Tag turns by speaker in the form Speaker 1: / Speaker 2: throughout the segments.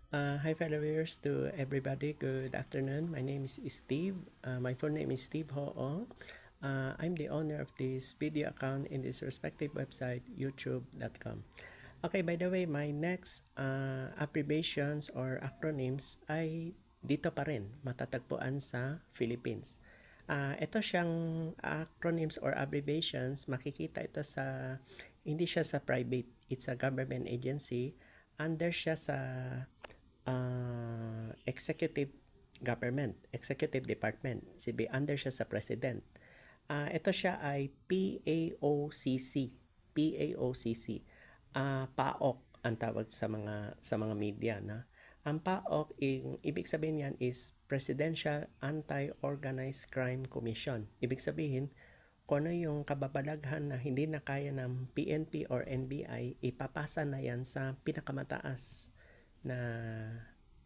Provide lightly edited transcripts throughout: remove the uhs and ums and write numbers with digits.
Speaker 1: Hi fellow viewers to everybody. Good afternoon. My name is Steve. My full name is Steve Hoong. I'm the owner of this video account in this respective website, youtube.com. Okay, by the way, my next abbreviations or acronyms ay dito pa rin, matatagpuan sa Philippines. Ito siyang acronyms or abbreviations, makikita ito sa, hindi siya sa private, it's a government agency, under siya sa executive government, executive department. Under siya sa president. Ito siya ay PAOCC. PAOCC. PAOK ang tawag sa mga media na. Ang PAOK, ibig sabihin yan is Presidential Anti-Organized Crime Commission. Ibig sabihin, kung ano yung kababalaghan na hindi na kaya ng PNP or NBI, ipapasa na yan sa pinakamataas na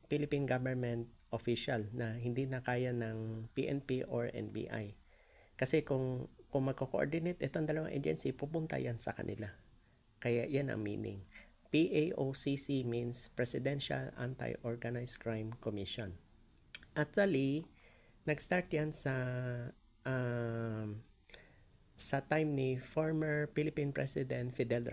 Speaker 1: Philippine government official na hindi na kaya ng PNP or NBI. Kasi kung magko-coordinate itong dalawang agency, pupunta yan sa kanila. Kaya yan ang meaning. PAOCC means Presidential Anti-Organized Crime Commission. Actually, nag-start yan sa time ni former Philippine President Fidel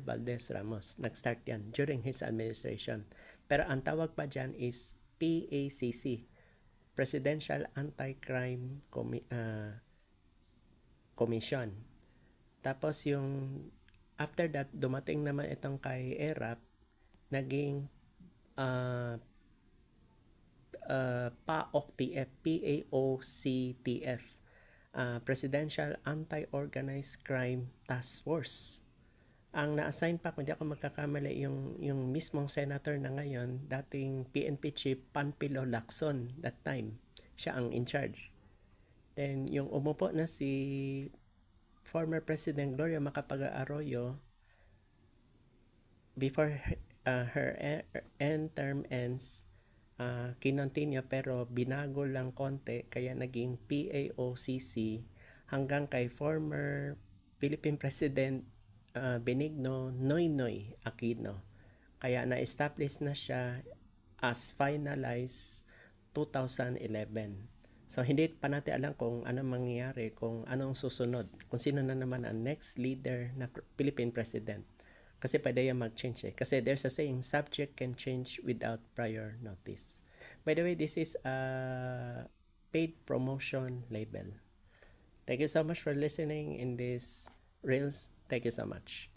Speaker 1: Valdez Ramos. Nag-start yan during his administration. Pero ang tawag pa dyan is PACC, Presidential Anti-Crime Commission. Tapos yung after that, dumating naman itong kay ERAP, naging PAOCTF, PAOCTF, Presidential Anti-Organized Crime Task Force. Ang na-assign pa, kung di ako magkakamali, yung mismong senator na ngayon, dating PNP chief Panfilo Lacson that time. Siya ang in charge. Then, yung umupo na si former President Gloria Macapagal-Arroyo, before her end term ends, kinontinue pero binago lang konti, kaya naging PAOCC hanggang kay former Philippine President Benigno Noynoy Aquino. Kaya na-establish na siya as finalized 2011. So hindi pa natin alam kung anong mangyayari, kung anong susunod, kung sino na naman ang next leader na Philippine President. Kasi pwede yan mag-change eh. Kasi there's a saying, subject can change without prior notice. By the way, this is a paid promotion label. Thank you so much for listening in this Reels. Thank you so much.